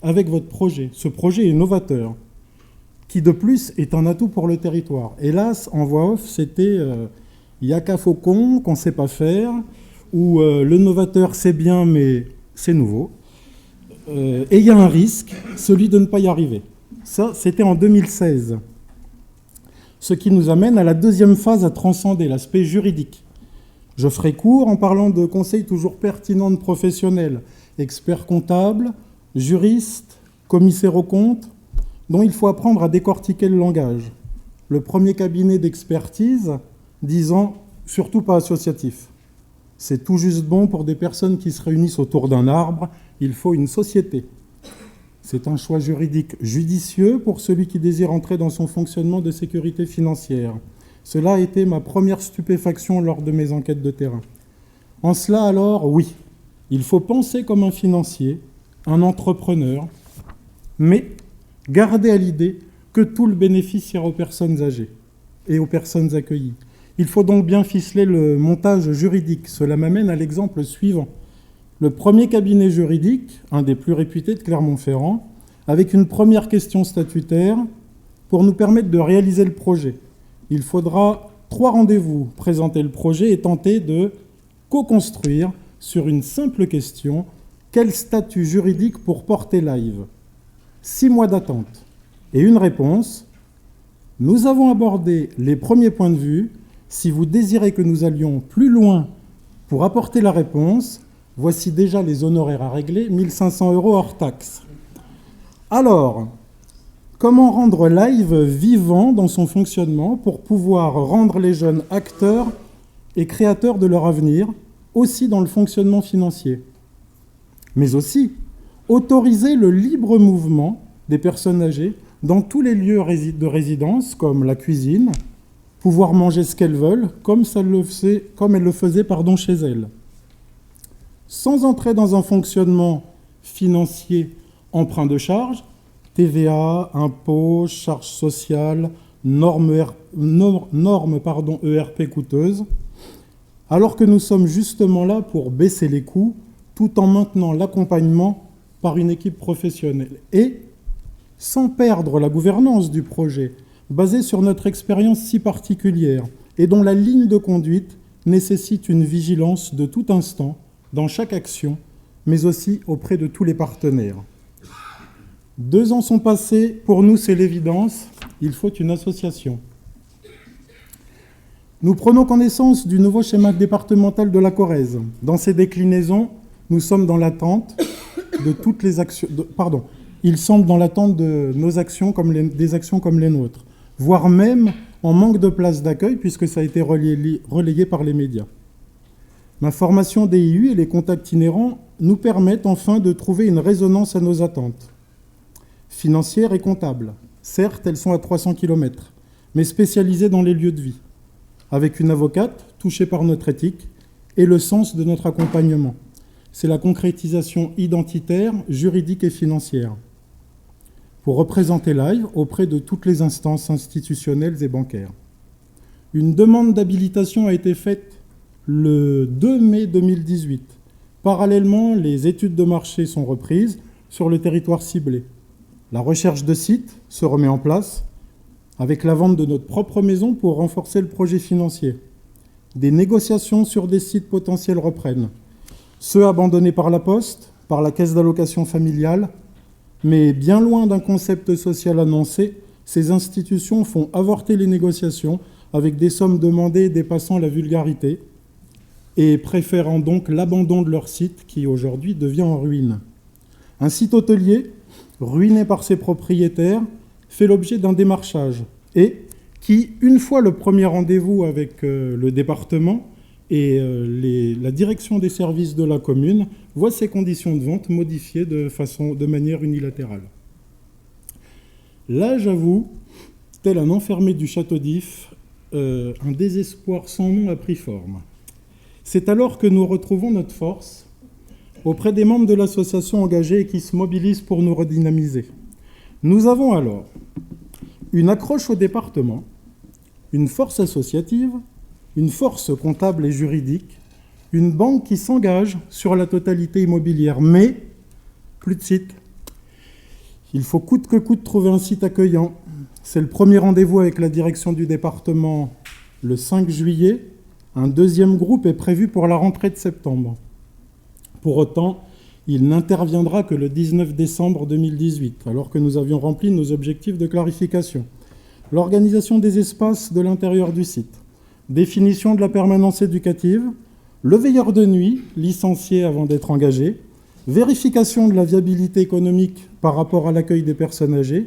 avec votre projet. Ce projet est novateur. qui de plus est un atout pour le territoire. Hélas, en voix off, c'était « il n'y a qu'à Faucon qu'on ne sait pas faire » ou le novateur c'est bien mais c'est nouveau. Et il y a un risque, celui de ne pas y arriver. Ça, c'était en 2016. Ce qui nous amène à la deuxième phase à transcender, l'aspect juridique. Je ferai court en parlant de conseils toujours pertinents de professionnels, experts comptables, juristes, commissaires aux comptes, dont il faut apprendre à décortiquer le langage. Le premier cabinet d'expertise disant « surtout pas associatif ». C'est tout juste bon pour des personnes qui se réunissent autour d'un arbre, il faut une société. C'est un choix juridique judicieux pour celui qui désire entrer dans son fonctionnement de sécurité financière. Cela a été ma première stupéfaction lors de mes enquêtes de terrain. En cela alors, oui, il faut penser comme un financier, un entrepreneur, mais garder à l'idée que tout le bénéfice ira aux personnes âgées et aux personnes accueillies. Il faut donc bien ficeler le montage juridique. Cela m'amène à l'exemple suivant. Le premier cabinet juridique, un des plus réputés de Clermont-Ferrand, avec une première question statutaire pour nous permettre de réaliser le projet. Il faudra 3 rendez-vous, présenter le projet et tenter de co-construire sur une simple question, quel statut juridique pour porter live ? 6 mois d'attente et une réponse. Nous avons abordé les premiers points de vue. Si vous désirez que nous allions plus loin pour apporter la réponse, voici déjà les honoraires à régler, 1 500 € hors taxe. Alors, comment rendre live vivant dans son fonctionnement pour pouvoir rendre les jeunes acteurs et créateurs de leur avenir, aussi dans le fonctionnement financier, mais aussi autoriser le libre mouvement des personnes âgées dans tous les lieux de résidence, comme la cuisine, pouvoir manger ce qu'elles veulent, comme elles le faisaient chez elles. Sans entrer dans un fonctionnement financier emprunt de charges, TVA, impôts, charges sociales, normes ERP coûteuses, alors que nous sommes justement là pour baisser les coûts tout en maintenant l'accompagnement par une équipe professionnelle et sans perdre la gouvernance du projet, basée sur notre expérience si particulière et dont la ligne de conduite nécessite une vigilance de tout instant dans chaque action, mais aussi auprès de tous les partenaires. 2 ans sont passés, pour nous c'est l'évidence, il faut une association. Nous prenons connaissance du nouveau schéma départemental de la Corrèze. Dans ses déclinaisons, nous sommes dans l'attente de toutes les actions... Ils semblent dans l'attente de nos actions des actions comme les nôtres, voire même en manque de place d'accueil, puisque ça a été relayé par les médias. Ma formation DIU et les contacts inhérents nous permettent enfin de trouver une résonance à nos attentes. Financières et comptables. Certes, elles sont à 300 km, mais spécialisées dans les lieux de vie, avec une avocate touchée par notre éthique et le sens de notre accompagnement. C'est la concrétisation identitaire, juridique et financière pour représenter Live auprès de toutes les instances institutionnelles et bancaires. Une demande d'habilitation a été faite le 2 mai 2018. Parallèlement, les études de marché sont reprises sur le territoire ciblé. La recherche de sites se remet en place avec la vente de notre propre maison pour renforcer le projet financier. Des négociations sur des sites potentiels reprennent. Ceux abandonnés par la Poste, par la caisse d'allocation familiale, mais bien loin d'un concept social annoncé, ces institutions font avorter les négociations avec des sommes demandées dépassant la vulgarité et préférant donc l'abandon de leur site qui aujourd'hui devient en ruine. Un site hôtelier, ruiné par ses propriétaires, fait l'objet d'un démarchage et qui, une fois le premier rendez-vous avec le département et la direction des services de la commune, voit ses conditions de vente modifiées de manière unilatérale. Là, j'avoue, tel un enfermé du château d'If, un désespoir sans nom a pris forme. C'est alors que nous retrouvons notre force auprès des membres de l'association engagée et qui se mobilisent pour nous redynamiser. Nous avons alors une accroche au département, une force associative, une force comptable et juridique, une banque qui s'engage sur la totalité immobilière, mais plus de site. Il faut coûte que coûte trouver un site accueillant. C'est le premier rendez-vous avec la direction du département le 5 juillet. Un deuxième groupe est prévu pour la rentrée de septembre. Pour autant, il n'interviendra que le 19 décembre 2018, alors que nous avions rempli nos objectifs de clarification. L'organisation des espaces de l'intérieur du site, définition de la permanence éducative, le veilleur de nuit, licencié avant d'être engagé, vérification de la viabilité économique par rapport à l'accueil des personnes âgées.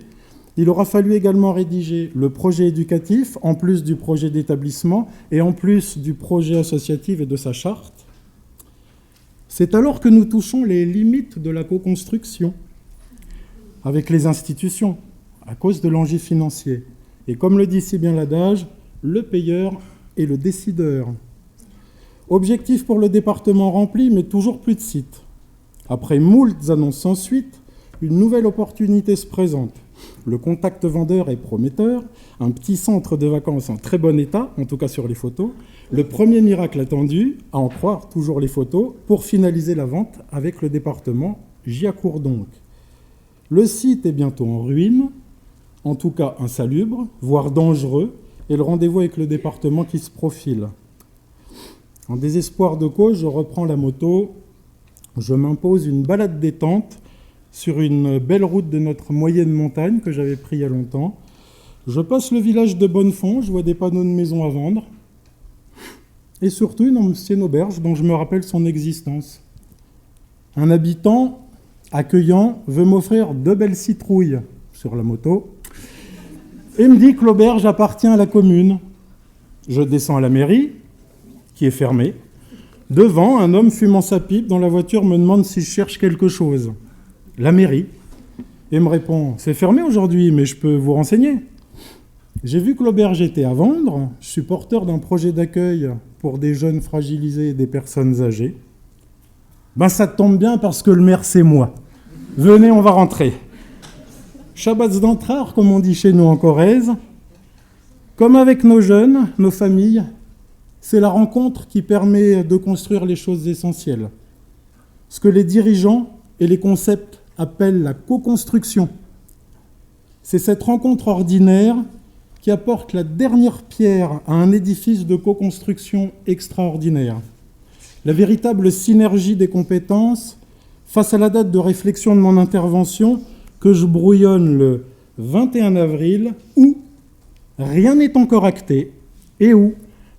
Il aura fallu également rédiger le projet éducatif, en plus du projet d'établissement et en plus du projet associatif et de sa charte. C'est alors que nous touchons les limites de la co-construction avec les institutions, à cause de l'enjeu financier. Et comme le dit si bien l'adage, le payeur est le décideur. Objectif pour le département rempli, mais toujours plus de sites. Après moult annonces sans suite, une nouvelle opportunité se présente. Le contact vendeur est prometteur, un petit centre de vacances en très bon état, en tout cas sur les photos. Le premier miracle attendu, à en croire toujours les photos, pour finaliser la vente avec le département. J'y accours donc. Le site est bientôt en ruine, en tout cas insalubre, voire dangereux, et le rendez-vous avec le département qui se profile. En désespoir de cause, je reprends la moto, je m'impose une balade détente sur une belle route de notre moyenne montagne que j'avais pris il y a longtemps. Je passe le village de Bonnefond, je vois des panneaux de maisons à vendre, et surtout une ancienne auberge dont je me rappelle son existence. Un habitant accueillant veut m'offrir 2 belles citrouilles sur la moto et me dit que l'auberge appartient à la commune. Je descends à la mairie, qui est fermée. Devant, un homme fumant sa pipe dans la voiture me demande si je cherche quelque chose. La mairie. Et me répond « C'est fermé aujourd'hui, mais je peux vous renseigner ». J'ai vu que l'auberge était à vendre. Je suis porteur d'un projet d'accueil pour des jeunes fragilisés et des personnes âgées. Ben ça tombe bien parce que le maire, c'est moi. Venez, on va rentrer. Shabbat d'entrar, comme on dit chez nous en Corrèze. Comme avec nos jeunes, nos familles, c'est la rencontre qui permet de construire les choses essentielles. Ce que les dirigeants et les concepts appellent la co-construction. C'est cette rencontre ordinaire qui apporte la dernière pierre à un édifice de co-construction extraordinaire. La véritable synergie des compétences face à la date de réflexion de mon intervention que je brouillonne le 21 avril où rien n'est encore acté et où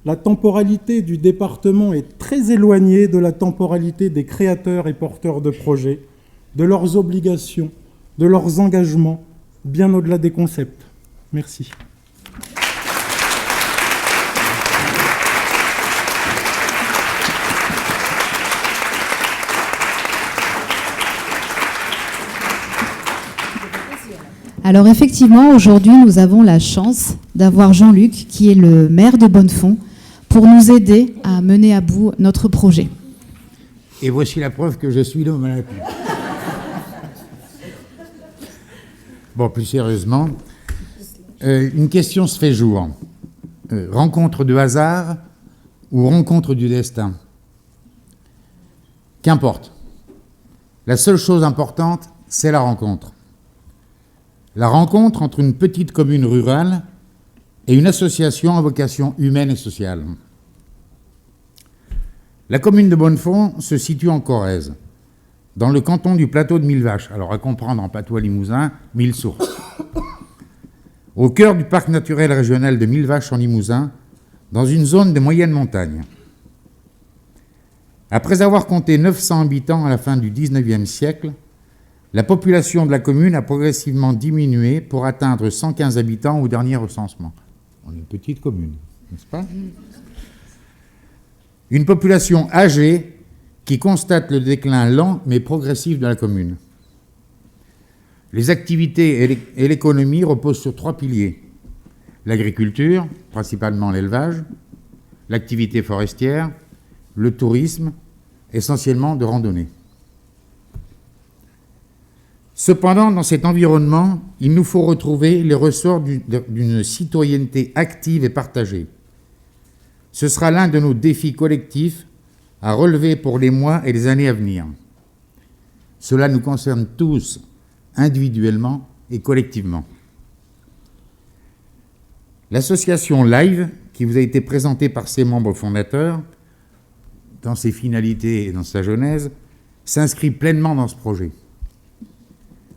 la temporalité du département est très éloignée de la temporalité des créateurs et porteurs de projets, de leurs obligations, de leurs engagements, bien au-delà des concepts. Merci. Alors effectivement, aujourd'hui, nous avons la chance d'avoir Jean-Luc, qui est le maire de Bonnefond, pour nous aider à mener à bout notre projet. Et voici la preuve que je suis l'homme à la pub. Bon, plus sérieusement, une question se fait jour. Rencontre de hasard ou rencontre du destin? Qu'importe. La seule chose importante, c'est la rencontre. La rencontre entre une petite commune rurale et une association à vocation humaine et sociale. La commune de Bonnefond se situe en Corrèze, dans le canton du plateau de Millevaches, alors à comprendre en patois limousin, Mille Sources. Au cœur du parc naturel régional de Millevaches en Limousin, dans une zone de moyenne montagne. Après avoir compté 900 habitants à la fin du XIXe siècle, la population de la commune a progressivement diminué pour atteindre 115 habitants au dernier recensement. On est une petite commune, n'est-ce pas? Une population âgée qui constate le déclin lent mais progressif de la commune. Les activités et l'économie reposent sur 3 piliers. L'agriculture, principalement l'élevage, l'activité forestière, le tourisme, essentiellement de randonnée. Cependant, dans cet environnement, il nous faut retrouver les ressorts d'une citoyenneté active et partagée. Ce sera l'un de nos défis collectifs à relever pour les mois et les années à venir. Cela nous concerne tous, individuellement et collectivement. L'association Live, qui vous a été présentée par ses membres fondateurs, dans ses finalités et dans sa genèse, s'inscrit pleinement dans ce projet.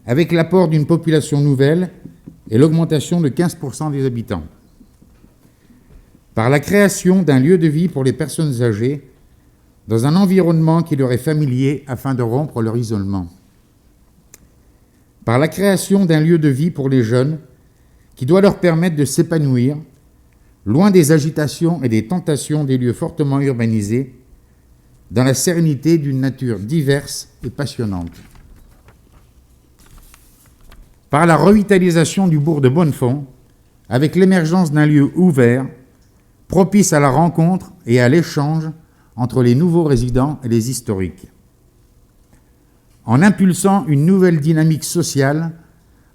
Avec l'apport d'une population nouvelle et l'augmentation de 15% des habitants. Par la création d'un lieu de vie pour les personnes âgées, dans un environnement qui leur est familier afin de rompre leur isolement. Par la création d'un lieu de vie pour les jeunes qui doit leur permettre de s'épanouir, loin des agitations et des tentations des lieux fortement urbanisés, dans la sérénité d'une nature diverse et passionnante. Par la revitalisation du bourg de Bonnefond, avec l'émergence d'un lieu ouvert, propice à la rencontre et à l'échange entre les nouveaux résidents et les historiques. En impulsant une nouvelle dynamique sociale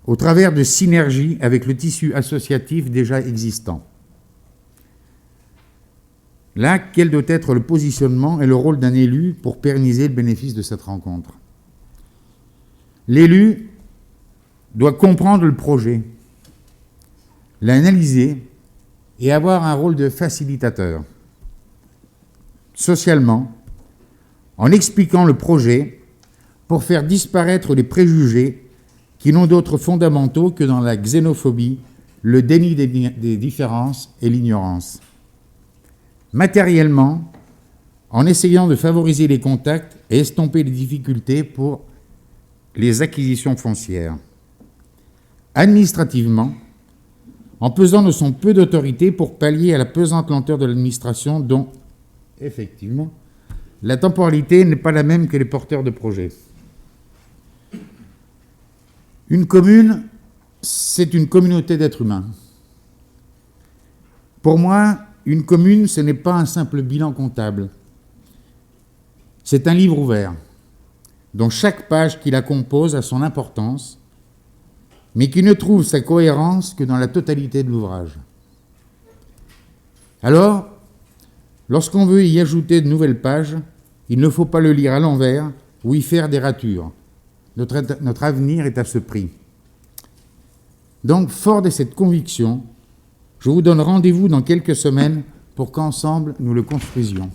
au travers de synergies avec le tissu associatif déjà existant. Là, quel doit être le positionnement et le rôle d'un élu pour pérenniser le bénéfice de cette rencontre? L'élu doit comprendre le projet, l'analyser et avoir un rôle de facilitateur. Socialement, en expliquant le projet pour faire disparaître les préjugés qui n'ont d'autres fondamentaux que dans la xénophobie, le déni des différences et l'ignorance. Matériellement, en essayant de favoriser les contacts et estomper les difficultés pour les acquisitions foncières. Administrativement, en pesant de son peu d'autorité pour pallier à la pesante lenteur de l'administration dont, effectivement, la temporalité n'est pas la même que les porteurs de projets. Une commune, c'est une communauté d'êtres humains. Pour moi, une commune, ce n'est pas un simple bilan comptable. C'est un livre ouvert, dont chaque page qui la compose a son importance, mais qui ne trouve sa cohérence que dans la totalité de l'ouvrage. Alors, lorsqu'on veut y ajouter de nouvelles pages, il ne faut pas le lire à l'envers ou y faire des ratures. Notre avenir est à ce prix. Donc, fort de cette conviction, je vous donne rendez-vous dans quelques semaines pour qu'ensemble nous le construisions.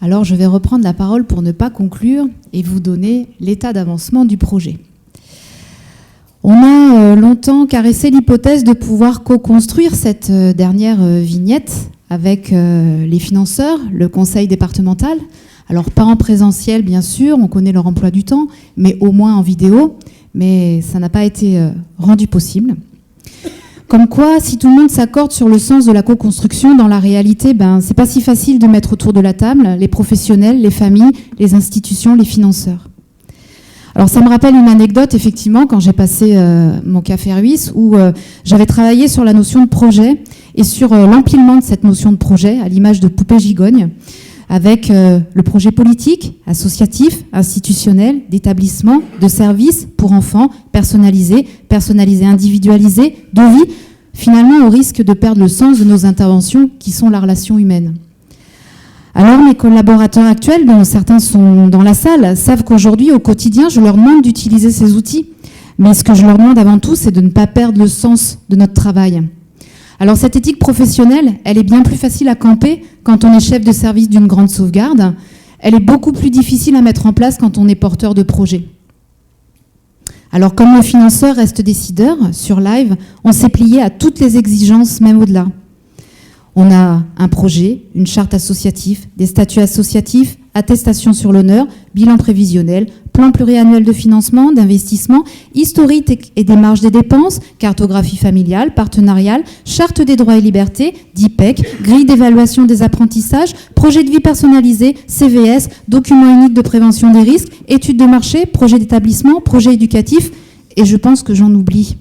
Alors, je vais reprendre la parole pour ne pas conclure et vous donner l'état d'avancement du projet. On a longtemps caressé l'hypothèse de pouvoir co-construire cette dernière vignette avec les financeurs, le conseil départemental. Alors, pas en présentiel, bien sûr, on connaît leur emploi du temps, mais au moins en vidéo. Mais ça n'a pas été rendu possible. Comme quoi, si tout le monde s'accorde sur le sens de la co-construction, dans la réalité, c'est pas si facile de mettre autour de la table les professionnels, les familles, les institutions, les financeurs. Alors ça me rappelle une anecdote, effectivement, quand j'ai passé mon café Ruisse, où j'avais travaillé sur la notion de projet et sur l'empilement de cette notion de projet, à l'image de poupée gigogne, avec le projet politique, associatif, institutionnel, d'établissement, de services pour enfants, personnalisé, individualisé, de vie, finalement au risque de perdre le sens de nos interventions qui sont la relation humaine. Alors mes collaborateurs actuels, dont certains sont dans la salle, savent qu'aujourd'hui, au quotidien, je leur demande d'utiliser ces outils. Mais ce que je leur demande avant tout, c'est de ne pas perdre le sens de notre travail. Alors cette éthique professionnelle, elle est bien plus facile à camper quand on est chef de service d'une grande sauvegarde. Elle est beaucoup plus difficile à mettre en place quand on est porteur de projet. Alors comme le financeur reste décideur, sur Live, on s'est plié à toutes les exigences, même au-delà. On a un projet, une charte associative, des statuts associatifs, attestation sur l'honneur, bilan prévisionnel, plan pluriannuel de financement, d'investissement, historique et des marges des dépenses, cartographie familiale, partenariale, charte des droits et libertés, DIPEC, grille d'évaluation des apprentissages, projet de vie personnalisé, CVS, document unique de prévention des risques, études de marché, projet d'établissement, projet éducatif, et je pense que j'en oublie.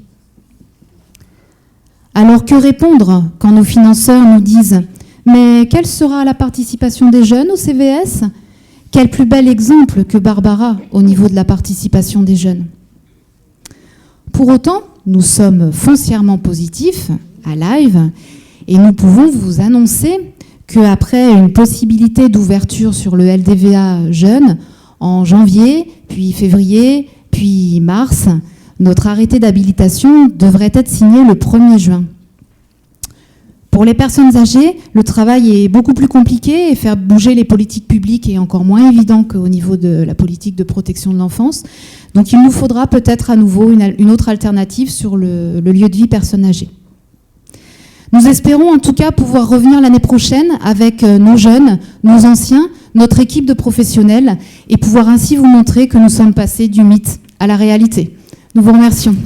Alors que répondre quand nos financeurs nous disent « Mais quelle sera la participation des jeunes au CVS ?» Quel plus bel exemple que Barbara au niveau de la participation des jeunes. Pour autant, nous sommes foncièrement positifs à Live et nous pouvons vous annoncer qu'après une possibilité d'ouverture sur le LDVA jeune, en janvier, puis février, puis mars, notre arrêté d'habilitation devrait être signé le 1er juin. Pour les personnes âgées, le travail est beaucoup plus compliqué et faire bouger les politiques publiques est encore moins évident qu'au niveau de la politique de protection de l'enfance. Donc il nous faudra peut-être à nouveau une autre alternative sur le lieu de vie personnes âgées. Nous espérons en tout cas pouvoir revenir l'année prochaine avec nos jeunes, nos anciens, notre équipe de professionnels et pouvoir ainsi vous montrer que nous sommes passés du mythe à la réalité. Nous vous remercions.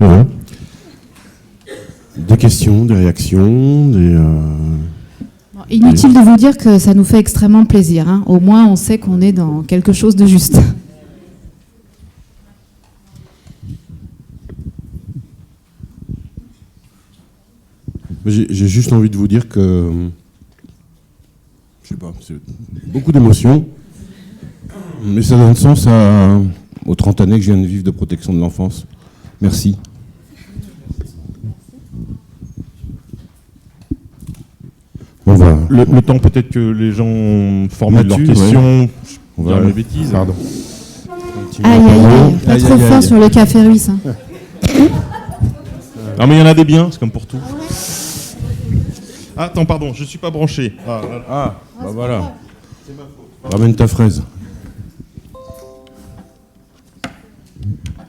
Voilà. Des questions, des réactions, Inutile de vous dire que ça nous fait extrêmement plaisir, hein. Au moins, on sait qu'on est dans quelque chose de juste. J'ai juste envie de vous dire que, je sais pas, c'est beaucoup d'émotions, mais ça donne sens aux 30 années que je viens de vivre de protection de l'enfance. Merci. On va... le temps peut-être que les gens formulent leurs questions. Ouais. On va dire mes bêtises. Pardon. Aïe, aïe, aïe. Pas trop fort sur le café ruisse. Hein. Non mais il y en a des biens, c'est comme pour tout. Ah, attends, pardon, je suis pas branché. Bah voilà. C'est ma faute. Ramène ta fraise.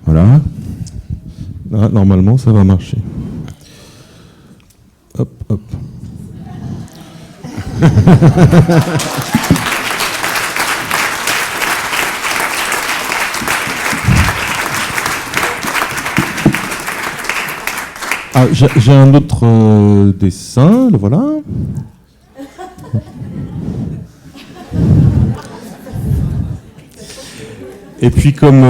Voilà. Là, normalement, ça va marcher. Hop, hop. Ah, j'ai un autre dessin, le voilà. Et puis comme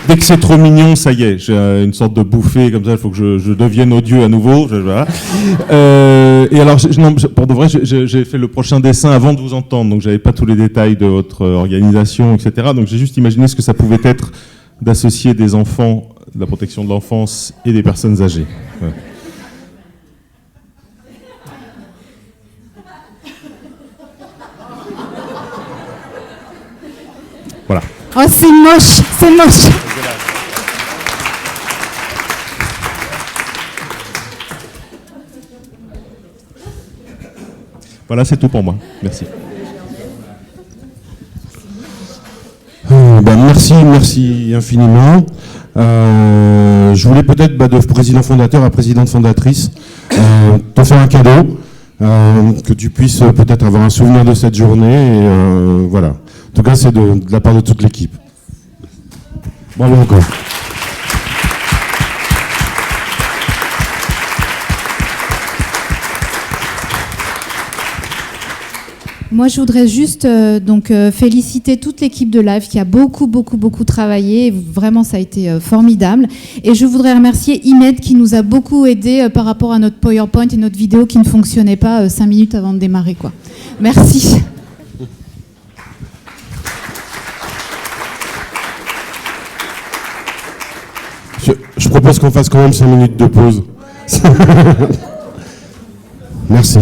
dès que c'est trop mignon, ça y est, j'ai une sorte de bouffée comme ça, il faut que je devienne odieux à nouveau. Voilà. Et alors, pour de vrai, j'ai fait le prochain dessin avant de vous entendre, donc j'avais pas tous les détails de votre organisation, etc. Donc j'ai juste imaginé ce que ça pouvait être d'associer des enfants, de la protection de l'enfance et des personnes âgées. Ouais. Voilà. Oh, c'est moche, c'est moche. Voilà, c'est tout pour moi. Merci. Merci infiniment. Je voulais peut-être, de président fondateur à présidente fondatrice, te faire un cadeau, que tu puisses peut-être avoir un souvenir de cette journée. Et voilà. En tout cas, c'est de la part de toute l'équipe. Bravo encore. Moi, je voudrais juste féliciter toute l'équipe de Live qui a beaucoup travaillé. Vraiment, ça a été formidable. Et je voudrais remercier Imed qui nous a beaucoup aidé par rapport à notre PowerPoint et notre vidéo qui ne fonctionnait pas 5 minutes avant de démarrer, quoi. Merci. Je propose qu'on fasse quand même 5 minutes de pause. Merci.